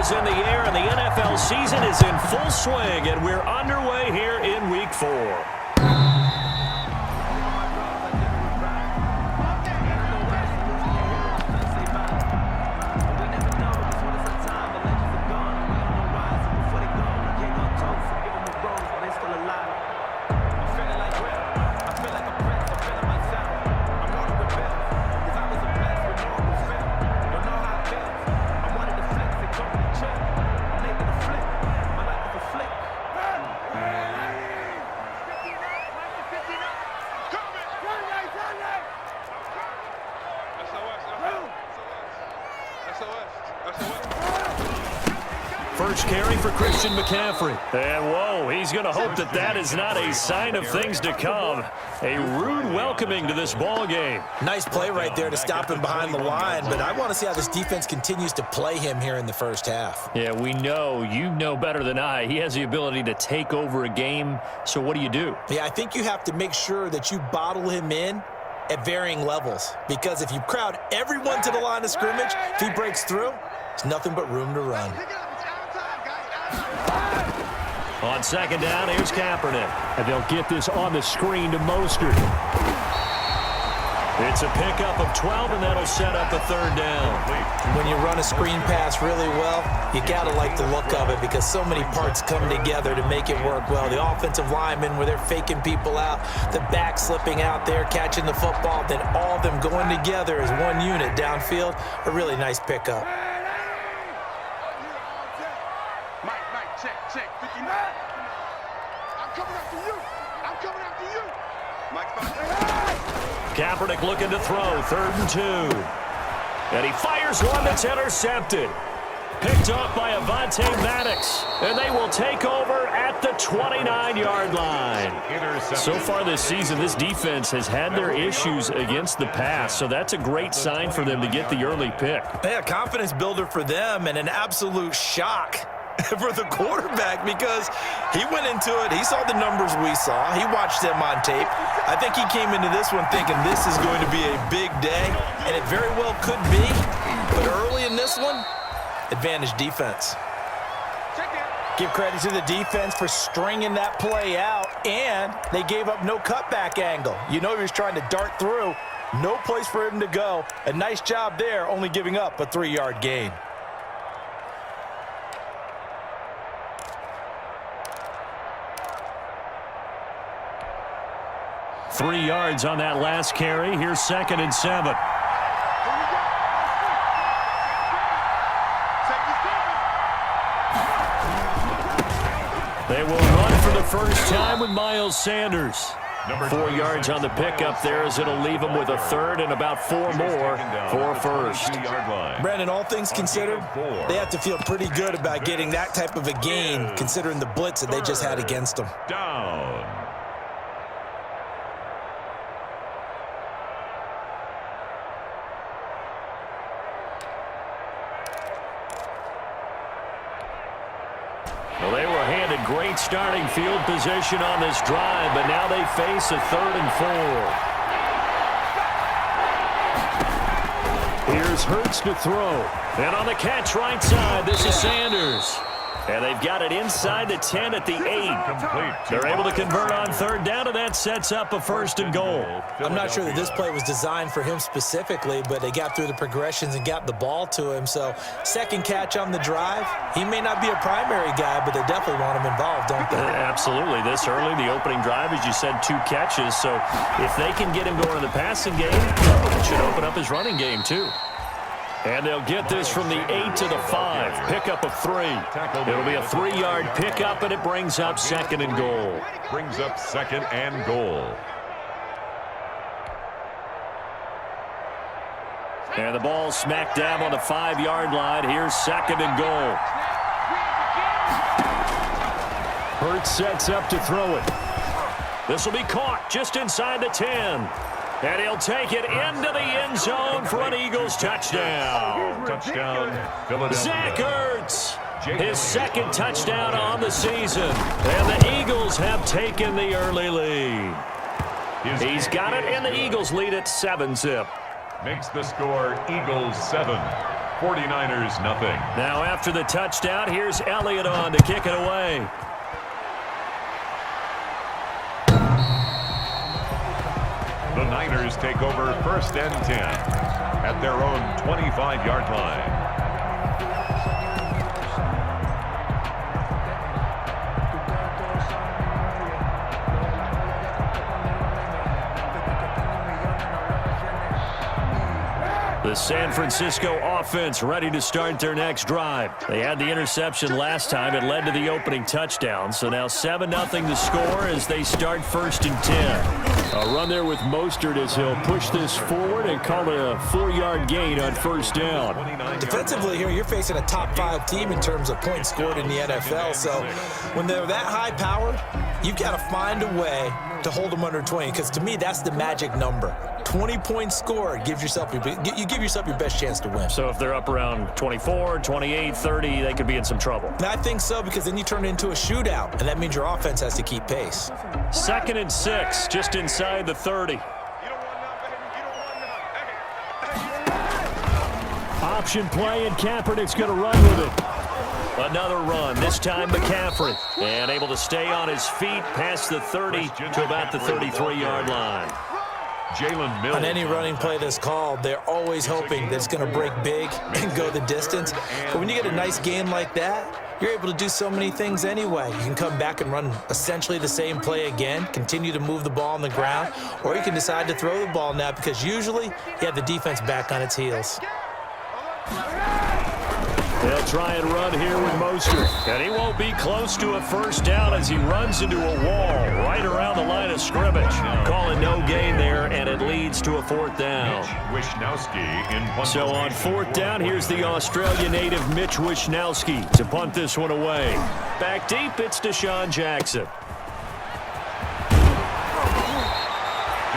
is in the air, and the NFL season is in full swing, and we're underway here in Week 4. First carry for Christian McCaffrey. And whoa, he's going to hope that that is not a sign of things to come. A rude welcoming to this ball game. Nice play right there to stop him behind the line, but I want to see how this defense continues to play him here in the first half. Yeah, we know. You know better than I. He has the ability to take over a game, so what do? Yeah, I think you have to make sure that you bottle him in at varying levels, because if you crowd everyone to the line of scrimmage, if he breaks through, there's nothing but room to run. On second down, here's Kaepernick. And they'll get this on the screen to Mostert. It's a pickup of 12, and that'll set up a third down. When you run a screen pass really well, you got to like the look of it because so many parts come together to make it work well. The offensive linemen, where they're faking people out, the back slipping out there, catching the football, then all of them going together as one unit downfield. A really nice pickup. Check, 59. I'm coming after you. I'm coming after you. Mike, Kaepernick looking to throw, 3rd and 2. And he fires one that's intercepted. Picked off by Avonte Maddox. And they will take over at the 29-yard line. So far this season, this defense has had their issues against the pass, so that's a great sign for them to get the early pick. Yeah, confidence builder for them and an absolute shock for the quarterback because he went into it. He saw the numbers we saw. He watched them on tape. I think he came into this one thinking this is going to be a big day, and it very well could be. But early in this one, advantage defense. Give credit to the defense for stringing that play out, and they gave up no cutback angle. You know he was trying to dart through. No place for him to go. A nice job there, only giving up a 3-yard gain. Three yards on that last carry. Here's 2nd and 7. They will run for the first time with Miles Sanders. 4 yards on the pickup there as it'll leave them with a 3rd and about 4 more for a first. Brandon, all things considered, they have to feel pretty good about getting that type of a gain considering the blitz that they just had against them. Down. Well, they were handed great starting field position on this drive, but now they face a 3rd and 4. Here's Hurts to throw. And on the catch right side, this is Sanders. And they've got it inside the 10 at the 8. They're able to convert on 3rd down, and that sets up a 1st and goal. I'm not sure that this play was designed for him specifically, but they got through the progressions and got the ball to him. So, second catch on the drive. He may not be a primary guy, but they definitely want him involved, don't they? Absolutely. This early, the opening drive, as you said, 2 catches. So, if they can get him going in the passing game, it should open up his running game, too. And they'll get this from the 8 to the 5. Pickup of 3. It'll be a 3-yard pickup, and it brings up 2nd and goal. Brings up 2nd and goal. And the ball smack dab on the 5-yard line. Here's 2nd and goal. Hurts sets up to throw it. This will be caught just inside the 10. And he'll take it into the end zone for an Eagles touchdown. Touchdown, Philadelphia. Zach Ertz, his 2nd touchdown on the season. And the Eagles have taken the early lead. He's got it, and the Eagles lead at 7-zip. Makes the score Eagles 7. 49ers nothing. Now after the touchdown, here's Elliott on to kick it away. The Niners take over 1st and 10 at their own 25-yard line. The San Francisco offense ready to start their next drive. They had the interception last time. It led to the opening touchdown. So now 7-0 the score as they start 1st and 10. A run there with Mostert as he'll push this forward and call it a 4-yard gain on 1st down. Defensively here, you're facing a top 5 team in terms of points scored in the NFL. So when they're that high powered, you've got to find a way to hold them under 20, because to me, that's the magic number. 20 points scored gives yourself you give yourself your best chance to win. So if they're up around 24, 28, 30, they could be in some trouble. And I think so, because then you turn it into a shootout, and that means your offense has to keep pace. 2nd and 6, just inside the 30. Option play, and Kaepernick's going to run with it. Another run, this time McCaffrey. And able to stay on his feet past the 30 to about the 33-yard line. Jalen Mills. On any running play that's called, they're always hoping that it's going to break big and go the distance. But when you get a nice gain like that, you're able to do so many things anyway. You can come back and run essentially the same play again, continue to move the ball on the ground, or you can decide to throw the ball now, because usually you have the defense back on its heels. They'll try and run here with Mostert. And he won't be close to a 1st down as he runs into a wall right around the line of scrimmage. Calling no gain there, and it leads to a 4th down. So on 4th down, here's the Australian native Mitch Wishnowsky to punt this one away. Back deep, it's Deshaun Jackson.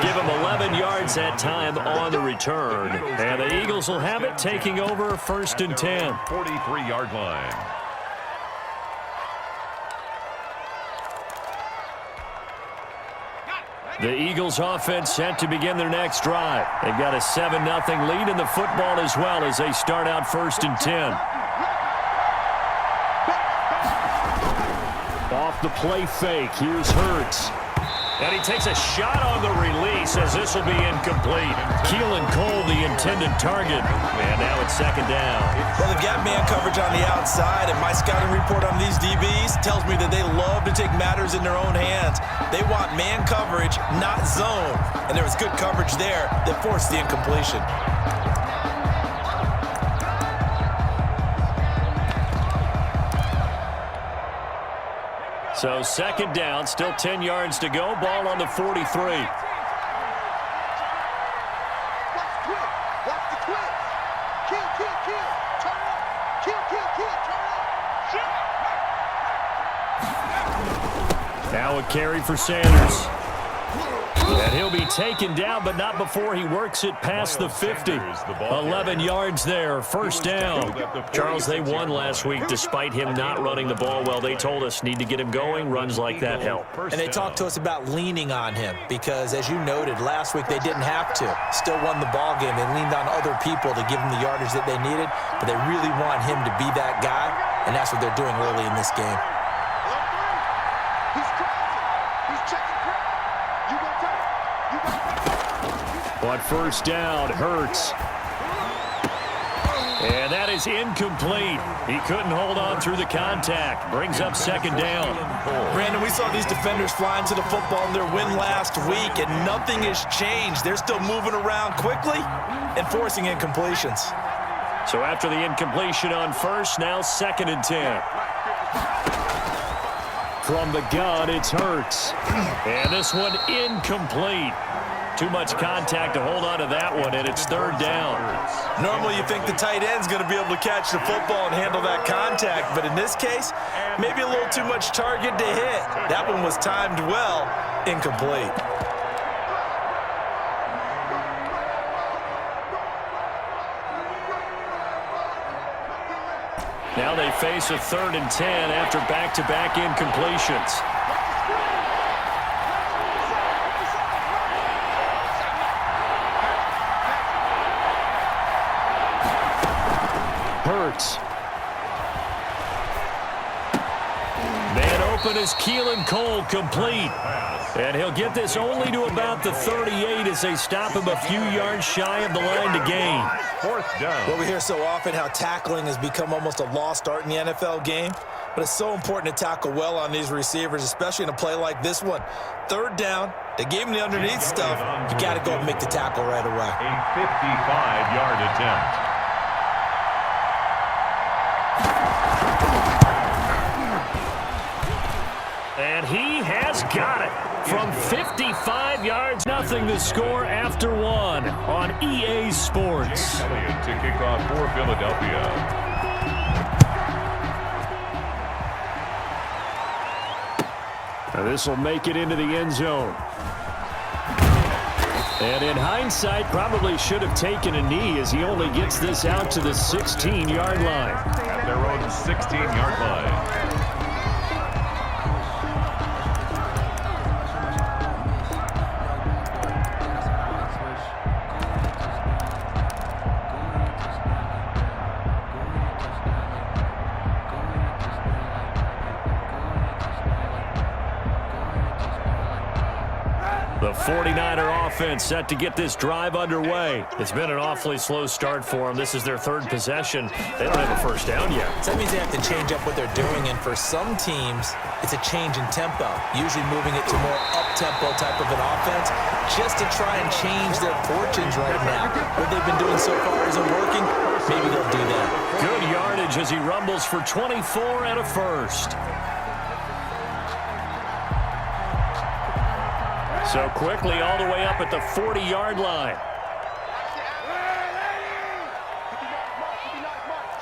Give him 11 yards that time on the return. And the Eagles will have it, taking over 1st and 10. 43-yard line. The Eagles offense set to begin their next drive. They've got a 7-0 lead in the football as well as they start out 1st and 10. Off the play fake, here's Hurts. And he takes a shot on the release as this will be incomplete. Keelan Cole, the intended target. And now it's 2nd down. Well, they've got man coverage on the outside, and my scouting report on these DBs tells me that they love to take matters in their own hands. They want man coverage, not zone. And there was good coverage there that forced the incompletion. So 2nd down, still 10 yards to go. Ball on the 43. Watch the quick. Kill. Turn it up. Kill. Turn it up. Now a carry for Sanders. And he'll be taken down, but not before he works it past the 50. 11 yards there, 1st down. Charles, they won last week despite him not running the ball well. They told us need to get him going. Runs like that help. And they talked to us about leaning on him because, as you noted, last week they didn't have to. Still won the ball game. They leaned on other people to give them the yardage that they needed, but they really want him to be that guy, and that's what they're doing early in this game. On 1st down, Hurts. And that is incomplete. He couldn't hold on through the contact. Brings up 2nd down. Brandon, we saw these defenders flying to the football in their win last week, and nothing has changed. They're still moving around quickly and forcing incompletions. So after the incompletion on 1st, now 2nd and 10. From the gun, it's Hurts. And this one incomplete. Too much contact to hold on to that one, and it's 3rd down. Normally you think the tight end's going to be able to catch the football and handle that contact, but in this case, maybe a little too much target to hit. That one was timed well, incomplete. Now they face a 3rd and 10 after back-to-back incompletions. Hurts. Man open is Keelan Cole, complete. And he'll get this only to about the 38 as they stop him a few yards shy of the line to gain. Fourth down. Well, we hear so often how tackling has become almost a lost art in the NFL game, but it's so important to tackle well on these receivers, especially in a play like this one. Third down, they gave him the underneath stuff. You got to go and make the tackle right away. A 55-yard attempt. And he has got it. From 55 yards, nothing to score after one on EA Sports. Elliott to kick off for Philadelphia. Now this will make it into the end zone. And in hindsight, probably should have taken a knee as he only gets this out to the 16-yard line. At their own 16-yard line. The 49er offense set to get this drive underway. It's been an awfully slow start for them. This is their third possession. They don't have a first down yet. So that means they have to change up what they're doing, and for some teams, it's a change in tempo, usually moving it to more up-tempo type of an offense just to try and change their fortunes right now. What they've been doing so far isn't working. Maybe they'll do that. Good yardage as he rumbles for 24 and a first. So quickly all the way up at the 40-yard line.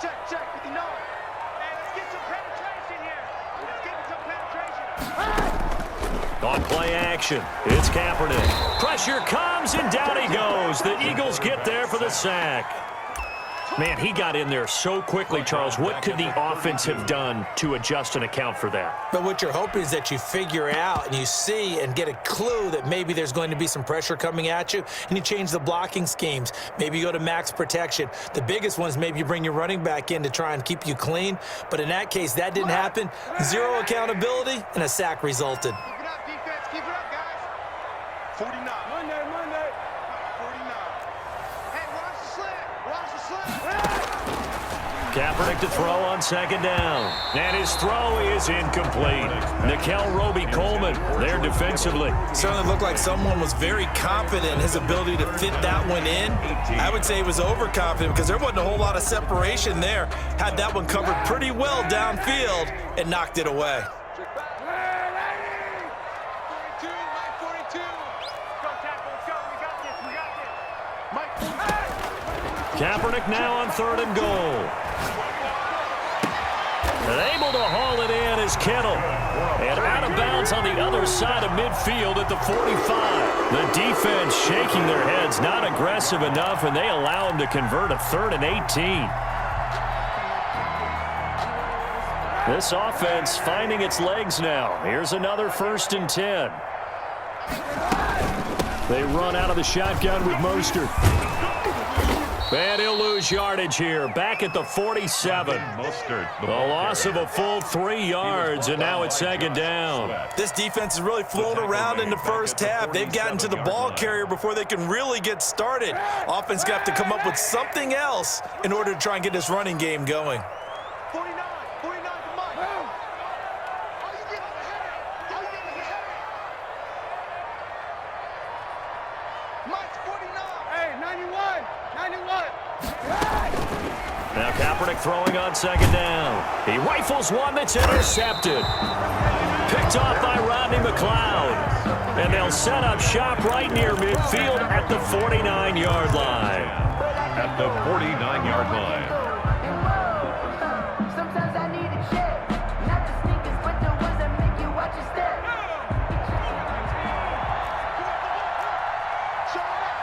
Check, 59. Hey, let's get some penetration here. Let's get some penetration. On play action, it's Kaepernick. Pressure comes, and down he goes. The Eagles get there for the sack. Man, he got in there so quickly, Charles. What could the offense have done to adjust and account for that? But what you're hoping is that you figure out and you see and get a clue that maybe there's going to be some pressure coming at you, and you change the blocking schemes. Maybe you go to max protection. The biggest one is maybe you bring your running back in to try and keep you clean. But in that case, that didn't happen. Zero accountability, and a sack resulted. Keep it up, defense. Keep it up, guys. 49. Monday. 49. Hey, watch the slant. Watch the slant. Kaepernick to throw on second down. And his throw is incomplete. Nickel Roby-Coleman there defensively. Certainly looked like someone was very confident in his ability to fit that one in. I would say he was overconfident because there wasn't a whole lot of separation there. Had that one covered pretty well downfield and knocked it away. 42, Mike 42. Go, tackle, let's go. We got this. Mike. Kaepernick now on third and goal. And able to haul it in is Kittle. And out of bounds on the other side of midfield at the 45. The defense shaking their heads, not aggressive enough, and they allow him to convert a 3rd and 18. This offense finding its legs now. Here's another 1st and 10. They run out of the shotgun with Mostert. And he'll lose yardage here, back at the 47. Mostert, The loss of a full 3 yards, and now it's second down. This defense has really flown around in the first half. They've gotten to the ball carrier before they can really get started. Offense got to come up with something else in order to try and get this running game going. 49 to Mike. All you get is a header. All you get is a header. Mike's 49. Hey, 91. Now Kaepernick throwing on second down. He rifles one that's intercepted. Picked off by Rodney McLeod. And they'll set up shop right near midfield at the 49-yard line. At the 49-yard line. Sometimes I need a check, not the sneakers, but the ones that make you watch your step. Show it up.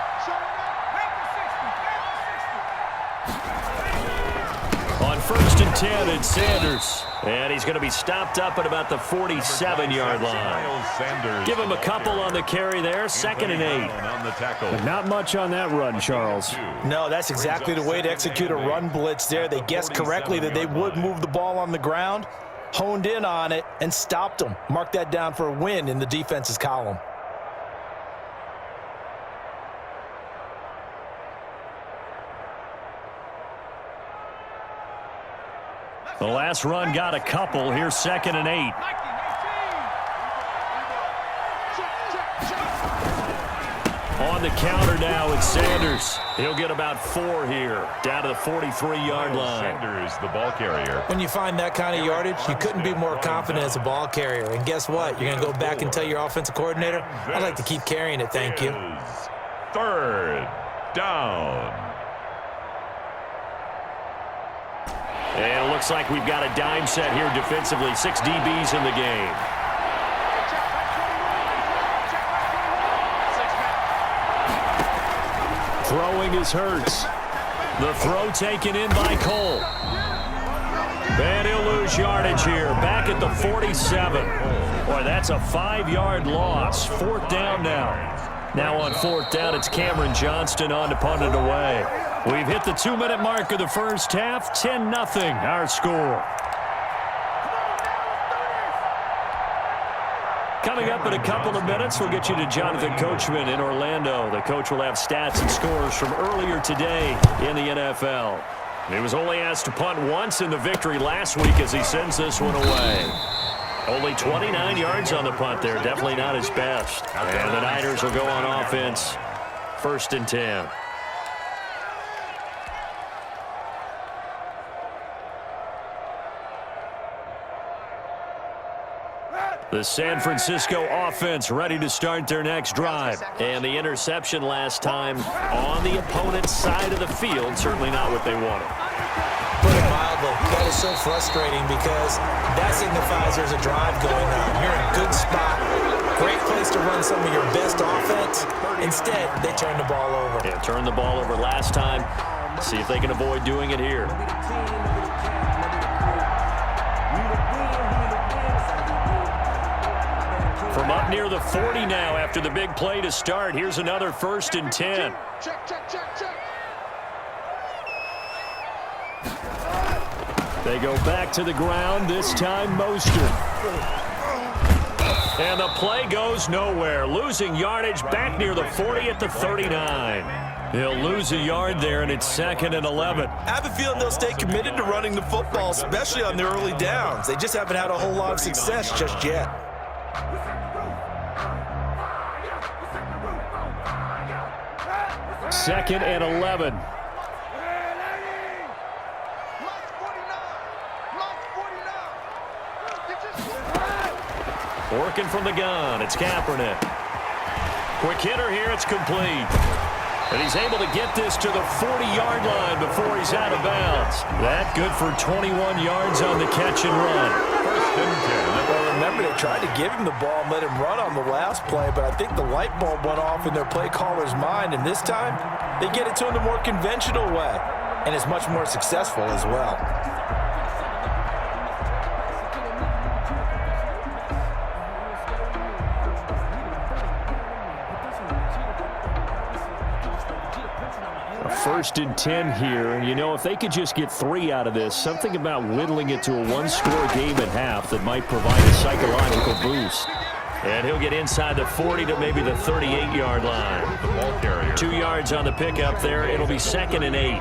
On first and 10 at Sanders. And he's going to be stopped up at about the 47-yard line. Give him a couple on the carry there. 2nd and 8. But not much on that run, Charles. No, that's exactly the way to execute a run blitz there. They guessed correctly that they would move the ball on the ground, honed in on it, and stopped them. Mark that down for a win in the defense's column. The last run got a couple. Here's 2nd and 8. On the counter now, it's Sanders. He'll get about 4 here, down to the 43-yard line. Sanders, the ball carrier. When you find that kind of yardage, you couldn't be more confident as a ball carrier. And guess what? You're going to go back and tell your offensive coordinator, I'd like to keep carrying it, thank you. 3rd down. And it looks like we've got a dime set here defensively. 6 DBs in the game. Throwing is Hurts. The throw taken in by Cole. And he'll lose yardage here. Back at the 47. Boy, that's a 5-yard loss. 4th down now. Now on 4th down, it's Cameron Johnston on to punt it away. We've hit the 2-minute mark of the first half. 10-0 our score. Coming up in a couple of minutes, we'll get you to Jonathan Coachman in Orlando. The coach will have stats and scores from earlier today in the NFL. He was only asked to punt once in the victory last week as he sends this one away. Only 29 yards on the punt there. Definitely not his best. And the Niners will go on offense. 1st and 10. The San Francisco offense ready to start their next drive. And the interception last time on the opponent's side of the field. Certainly not what they wanted. Put it mildly, that is so frustrating because that signifies there's a drive going on. You're in a good spot. Great place to run some of your best offense. Instead, they turn the ball over. Yeah, turned the ball over last time. See if they can avoid doing it here. From up near the 40 now after the big play to start. Here's another 1st and 10. Check, check, check, check. They go back to the ground, this time Mostert. And the play goes nowhere. Losing yardage back near the 40 at the 39. He'll lose a yard there, and it's 2nd and 11. I have a feeling they'll stay committed to running the football, especially on the early downs. They just haven't had a whole lot of success just yet. Second and 11. Working from the gun, it's Kaepernick. Quick hitter here, it's complete. And he's able to get this to the 40-yard line before he's out of bounds. That good for 21 yards on the catch and run. 1st and 10. Well, remember, they tried to give him the ball and let him run on the last play, but I think the light bulb went off in their play caller's mind, and this time, they get it to him the more conventional way, and it's much more successful as well. First and 10 here, and you know, if they could just get 3 out of this, something about whittling it to a 1-score game at half that might provide a psychological boost. And he'll get inside the 40 to maybe the 38-yard line. The ball carrier. 2 yards on the pickup there. It'll be 2nd and 8.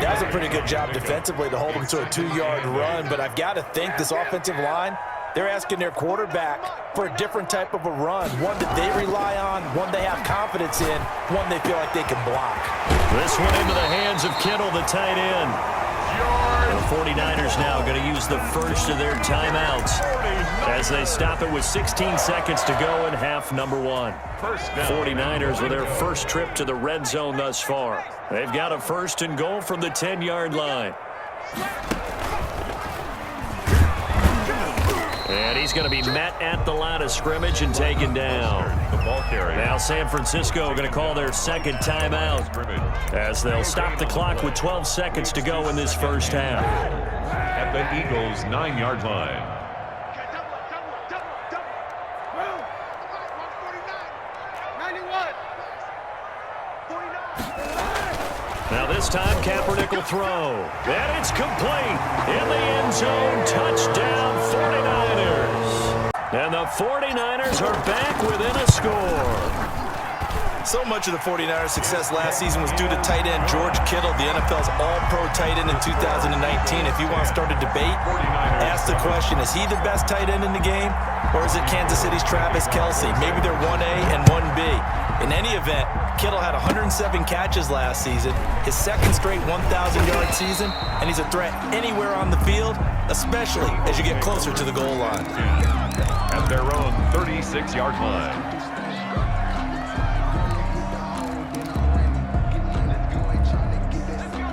That was a pretty good job defensively to hold them to a 2-yard run, but I've got to think this offensive line, they're asking their quarterback for a different type of a run, one that they rely on, one they have confidence in, one they feel like they can block. This one into the hands of Kittle, the tight end. The 49ers now going to use the first of their timeouts as they stop it with 16 seconds to go in half number 1. 49ers with their first trip to the red zone thus far. They've got a 1st and goal from the 10-yard line. And he's going to be met at the line of scrimmage and taken down. The ball carrier. Now San Francisco going to call their second timeout as they'll stop the clock with 12 seconds to go in this first half. At the Eagles' 9-yard line. Now this time, Kaepernick will throw. And it's complete. In the end zone, touchdown 49ers. And the 49ers are back within a score. So much of the 49ers' success last season was due to tight end George Kittle, the NFL's all-pro tight end in 2019. If you want to start a debate, ask the question, is he the best tight end in the game? Or is it Kansas City's Travis Kelce? Maybe they're 1A and 1B. In any event, Kittle had 107 catches last season, his second straight 1,000-yard season, and he's a threat anywhere on the field, especially as you get closer to the goal line. At their own 36-yard line.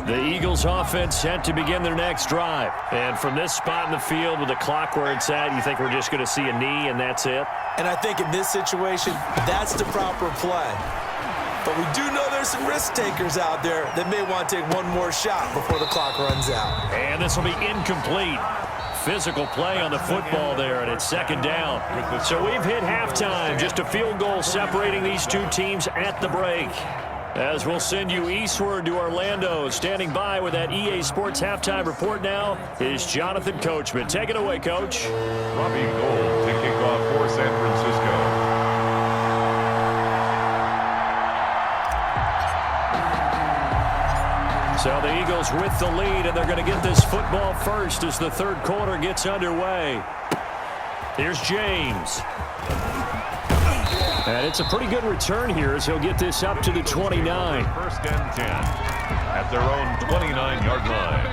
The Eagles offense set to begin their next drive. And from this spot in the field with the clock where it's at, you think we're just going to see a knee and that's it? And I think in this situation, that's the proper play. But we do know there's some risk takers out there that may want to take one more shot before the clock runs out. And this will be incomplete. Physical play on the football there, and it's second down. So we've hit halftime. Just a field goal separating these two teams at the break. As we'll send you eastward to Orlando. Standing by with that EA Sports halftime report now is Jonathan Coachman. Take it away, Coach. Robbie Gould to kick off for San Francisco. So the Eagles with the lead, and they're going to get this football first as the third quarter gets underway. Here's James. And it's a pretty good return here as he'll get this up to the 29. First and 10 at their own 29-yard line.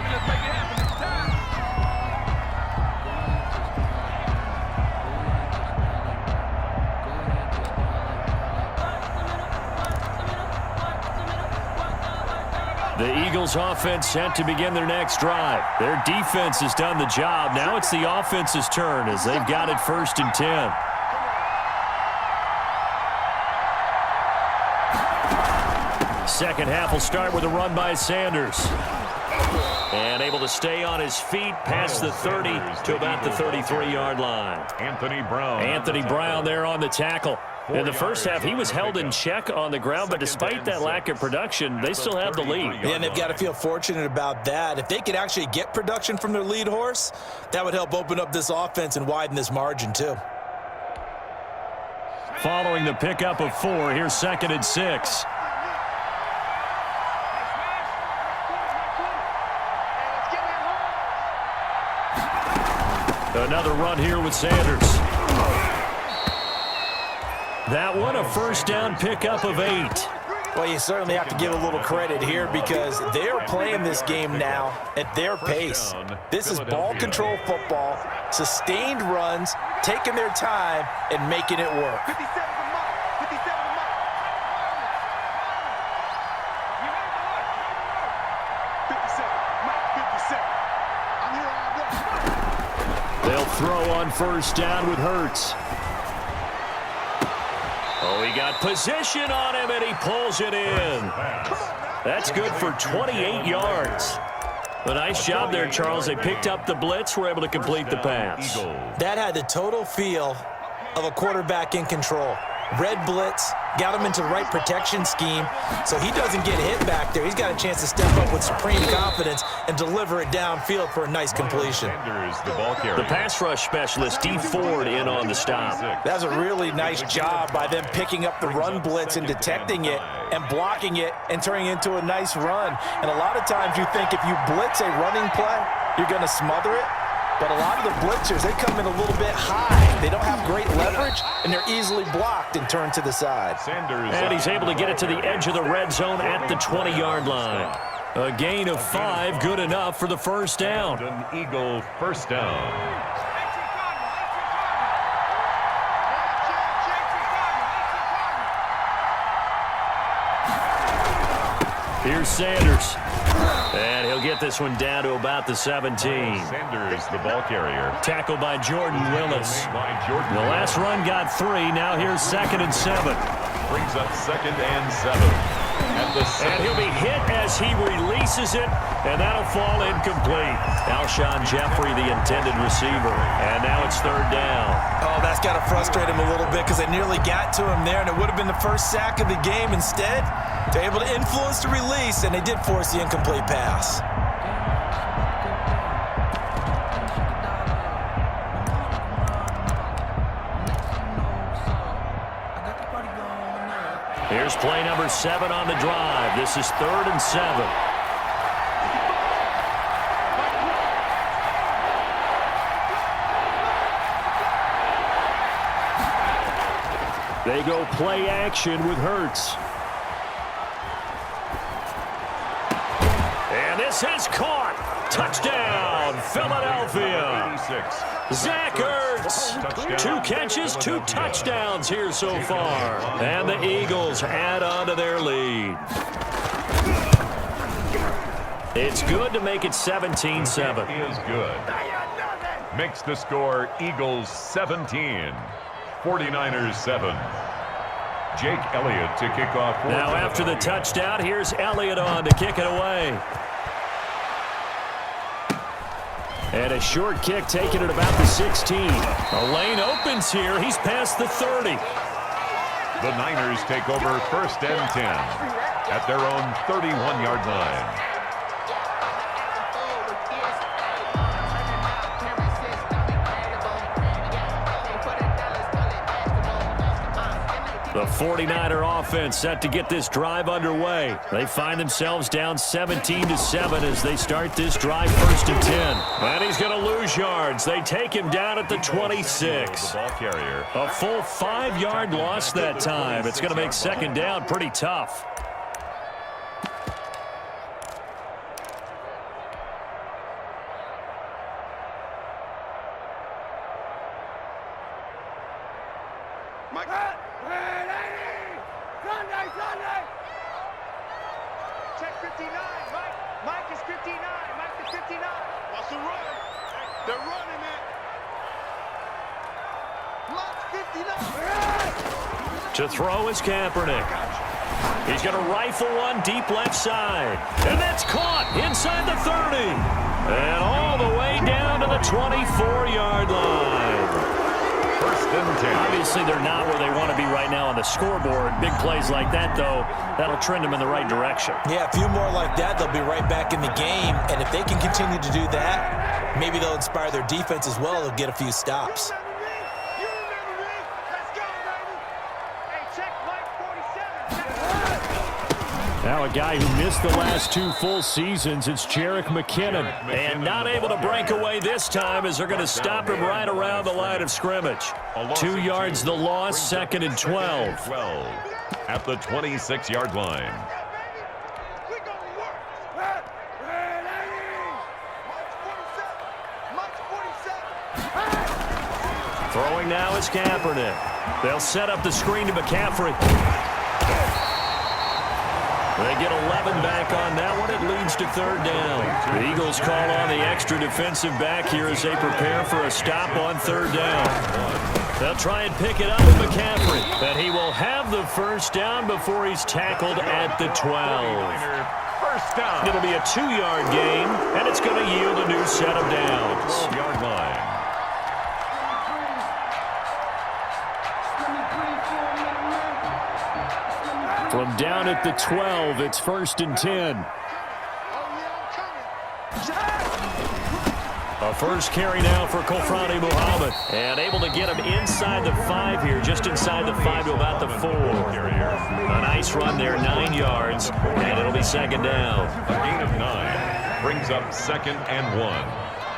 The Eagles offense set to begin their next drive. Their defense has done the job. Now it's the offense's turn as they've got it first and 10. Second half will start with a run by Sanders. And able to stay on his feet past the 30 to about the 33-yard line. Anthony Brown. Anthony Brown there on the tackle. In the first half, he was held in check on the ground, but despite that lack of production, they still have the lead. Yeah, and they've got to feel fortunate about that. If they could actually get production from their lead horse, that would help open up this offense and widen this margin too. Following the pickup of 4, here's second and 6. Another run here with Sanders. That one a first down pickup of 8. Well, you certainly have to give a little credit here because they're playing this game now at their pace. This is ball control football, sustained runs, taking their time and making it work. 57 to Mike. 57 to Mike. 57. Mike, 57. I'm here all day. They'll throw on first down with Hurts. Oh, he got position on him, and he pulls it in. That's good for 28 yards. A nice job there, Charles. They picked up the blitz, were able to complete the pass. That had the total feel of a quarterback in control. Red blitz, got him into the right protection scheme, so he doesn't get hit back there. He's got a chance to step up with supreme confidence and deliver it downfield for a nice completion. The pass rush specialist, D. Ford, in on the stop. That's a really nice job by them picking up the run blitz and detecting it and blocking it and turning it into a nice run. And a lot of times you think if you blitz a running play, you're going to smother it. But a lot of the blitzers, they come in a little bit high. They don't have great leverage, and they're easily blocked and turned to the side. And he's able to get it to the edge of the red zone at the 20-yard line. A gain of 5, good enough for the first down. An Eagle first down. Here's Sanders. And he'll get this one down to about the 17. Sanders, the ball carrier. Tackled by Jordan Willis. By Jordan The last run got 3. Now here's 2nd and 7. brings up 2nd and 7. At the And he'll be hit as he releases it, and that'll fall incomplete. Alshon Jeffrey, the intended receiver. And now it's 3rd down. Oh, that's got to frustrate him a little bit because they nearly got to him there, and it would have been the first sack of the game. Instead, they're able to influence the release, and they did force the incomplete pass. Here's play number 7 on the drive. This is 3rd and 7. They go play action with Hurts. And this is caught. Touchdown, Philadelphia. 86. Zach Ertz, 2 catches, 2 touchdowns here so far. And the Eagles add on to their lead. It's good to make it 17-7. He is good. Makes the score Eagles 17. 49ers 7. Jake Elliott to kick off. Now after the touchdown, here's Elliott on to kick it away. And a short kick taken at about the 16. A lane opens here. He's past the 30. The Niners take over 1st and 10 at their own 31-yard line. The 49er offense set to get this drive underway. They find themselves down 17-7 as they start this drive 1st and 10. And he's going to lose yards. They take him down at the 26. The ball carrier. A full 5-yard loss that time. It's going to make 2nd down pretty tough. Check 59, Mike. Mike is 59. Mike is 59. What's the run? They're running it. Mike's 59. To throw is Kaepernick. He's going to rifle one deep left side. And that's caught inside the 30. And all the way down to the 24-yard line. 1st and 10. Obviously, they're not where they want to be right now on the scoreboard. Big plays like that, though, that'll trend them in the right direction. Yeah, a few more like that, they'll be right back in the game. And if they can continue to do that, maybe they'll inspire their defense as well. They'll get a few stops. You remember me? Let's go, baby. Hey, check Mike 47. Now a guy who missed the last 2 full seasons, it's Jerick McKinnon. And not able to break away this time as they're going to stop him right around the line of scrimmage. 2 yards the loss, 2nd and 12. 12 at the 26-yard line. We gonna work. Mike's 47. Throwing now is Kaepernick. They'll set up the screen to McCaffrey. They get 11 back on that one. It leads to 3rd down. The Eagles call on the extra defensive back here as they prepare for a stop on 3rd down. They'll try and pick it up with McCaffrey. And he will have the 1st down before he's tackled at the 12. 1st down. It'll be a 2-yard gain, and it's going to yield a new set of downs. 12-yard line. From down at the 12, it's 1st and 10. A first carry now for Kofrani Muhammad. And able to get him inside the 5 here, just inside the 5 to about the 4. A nice run there, 9 yards, and it'll be 2nd down. A gain of 9 brings up 2nd and 1.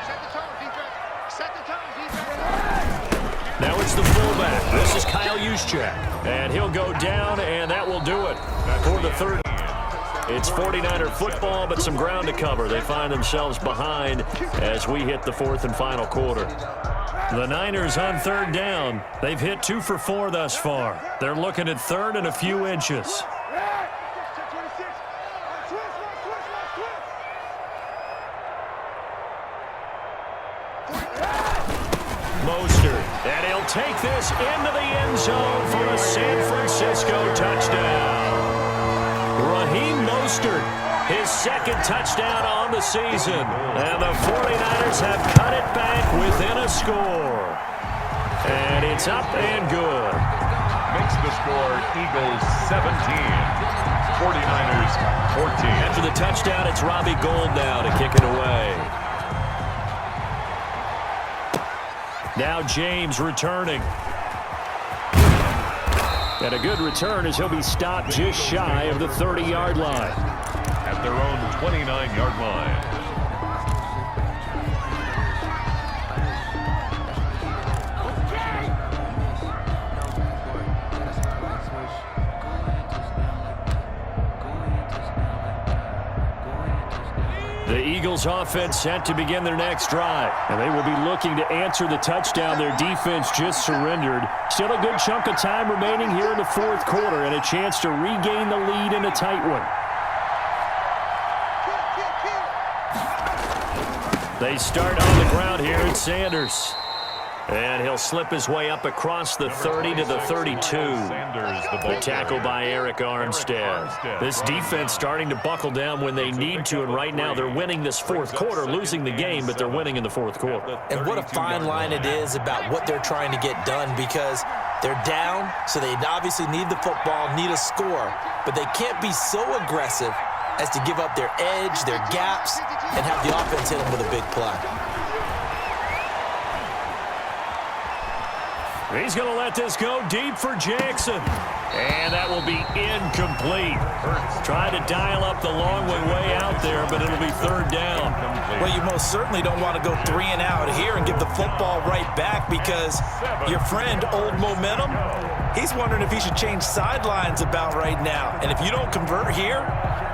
Set the tone, defense. Set the tone, defense. Now it's the fullback. This is Kyle Juszczyk. And he'll go down, and that will do it for the 3rd. It's 49er football, but some ground to cover. They find themselves behind as we hit the 4th and final quarter. The Niners on 3rd down. They've hit 2 for 4 thus far. They're looking at 3rd and a few inches. Mostert, and he'll take this into the end zone for a San Francisco touchdown. Raheem Mostert, his second touchdown on the season, and the 49ers have cut it back within a score. And it's up and good. Makes the score Eagles 17, 49ers 14. After the touchdown, it's Robbie Gould now to kick it away. Now James returning. And a good return as he'll be stopped just shy of the 30-yard line. At their own 29-yard line. The Eagles offense set to begin their next drive. And they will be looking to answer the touchdown their defense just surrendered. Still a good chunk of time remaining here in the fourth quarter and a chance to regain the lead in a tight one. They start on the ground here at Sanders. And he'll slip his way up across the 30 to the 32. The tackle by Eric Armstead. This defense starting to buckle down when they need to, and right now they're winning this fourth quarter, losing the game, but they're winning in the fourth quarter. And what a fine line it is about what they're trying to get done, because they're down, so they obviously need the football, need a score, but they can't be so aggressive as to give up their edge, their gaps, and have the offense hit them with a big play. He's going to let this go deep for Jackson. And that will be incomplete. Trying to dial up the long way out there, but it'll be third down. Well, you most certainly don't want to go 3 and out here and give the football right back, because your friend, Old Momentum, he's wondering if he should change sidelines about right now. And if you don't convert here,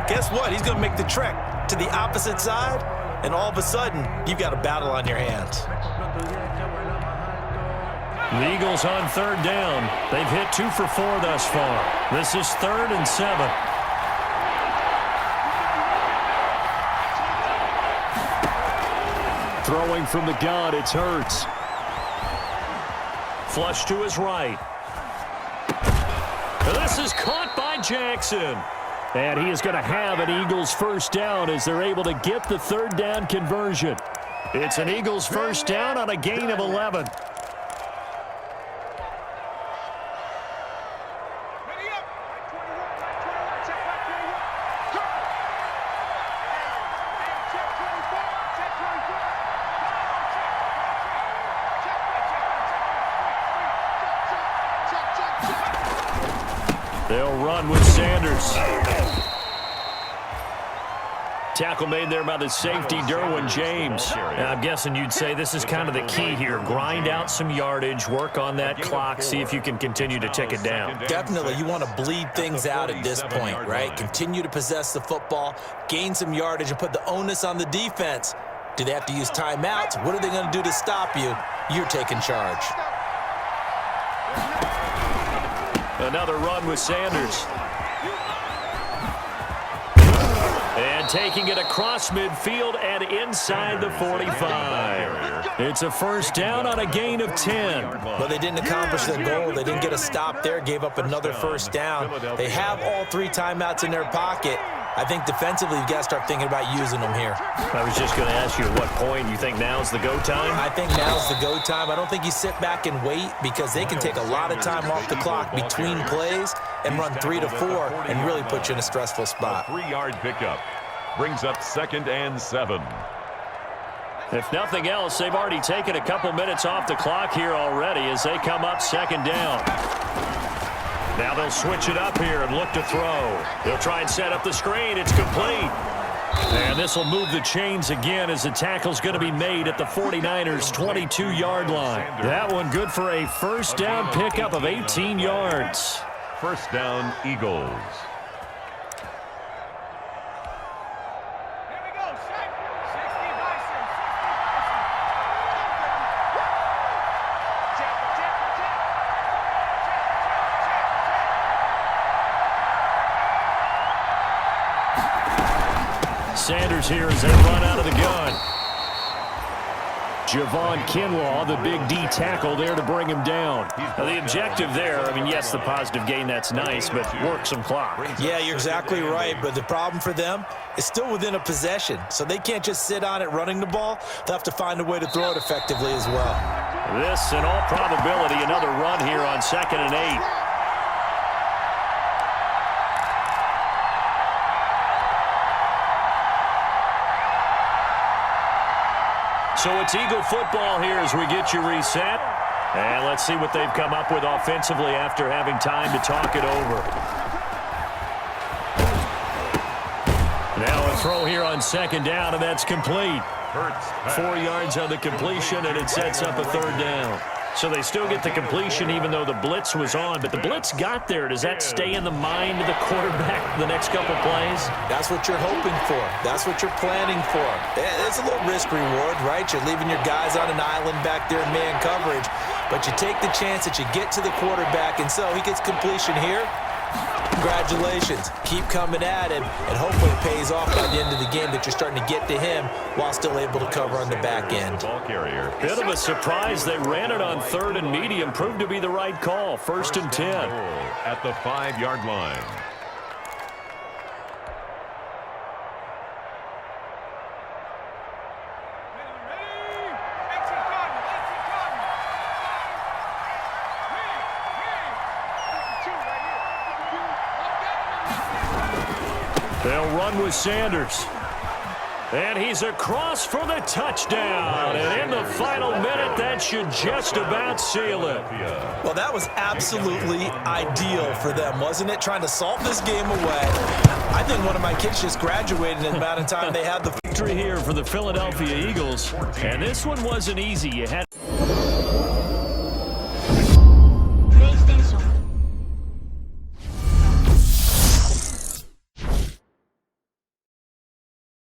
guess what? He's going to make the trek to the opposite side, and all of a sudden, you've got a battle on your hands. The Eagles on third down. They've hit 2 for 4 thus far. This is 3rd and 7. Throwing from the gun, it's Hurts. Flush to his right. This is caught by Jackson. And he is going to have an Eagles first down as they're able to get the third down conversion. It's an Eagles first down on a gain of 11. They'll run with Sanders. Tackle made there by the safety, Derwin James. And I'm guessing you'd say this is kind of the key here. Grind out some yardage, work on that clock, see if you can continue to tick it down. Definitely. You want to bleed things out at this point, right? Continue to possess the football, gain some yardage, and put the onus on the defense. Do they have to use timeouts? What are they going to do to stop you? You're taking charge. Another run with Sanders. And taking it across midfield and inside the 45. It's a first down on a gain of 10. Well, they didn't accomplish their goal. They didn't get a stop there, gave up another first down. They have all 3 timeouts in their pocket. I think defensively, you've got to start thinking about using them here. I was just going to ask you at what point you think now's the go time? I think now's the go time. I don't think you sit back and wait, because they can take a lot of time off the clock between plays and run 3 to 4 and really put you in a stressful spot. 3-yard pickup brings up 2nd and 7. If nothing else, they've already taken a couple minutes off the clock here already as they come up 2nd down. Now they'll switch it up here and look to throw. They'll try and set up the screen. It's complete. And this will move the chains again as the tackle's going to be made at the 49ers' 22-yard line. That one good for a first down pickup of 18 yards. First down, Eagles. Sanders here as they run out of the gun. Javon Kinlaw, the big D tackle there to bring him down. Now, the objective there, I mean, yes, the positive gain, that's nice, but work some clock. Yeah, you're exactly right, but the problem for them is still within a possession, so they can't just sit on it running the ball. They'll have to find a way to throw it effectively as well. This, in all probability, another run here on 2nd and 8. So it's Eagle football here as we get you reset. And let's see what they've come up with offensively after having time to talk it over. Now a throw here on 2nd down, and that's complete. 4 yards on the completion, and it sets up a 3rd down. So they still get the completion even though the blitz was on. But the blitz got there. Does that stay in the mind of the quarterback the next couple plays? That's what you're hoping for. That's what you're planning for. It's a little risk reward, right? You're leaving your guys on an island back there in man coverage. But you take the chance that you get to the quarterback, and so he gets completion here. Congratulations. Keep coming at him, and hopefully it pays off by the end of the game that you're starting to get to him while still able to cover on the back end. Bit of a surprise. They ran it on 3rd and medium. Proved to be the right call. 1st and 10. At the 5-yard line. They'll run with Sanders. And he's across for the touchdown. And in the final minute, that should just about seal it. Well, that was absolutely ideal for them, wasn't it? Trying to salt this game away. I think one of my kids just graduated in the amount of time they had the Victory here for the Philadelphia Eagles. And this one wasn't easy. You had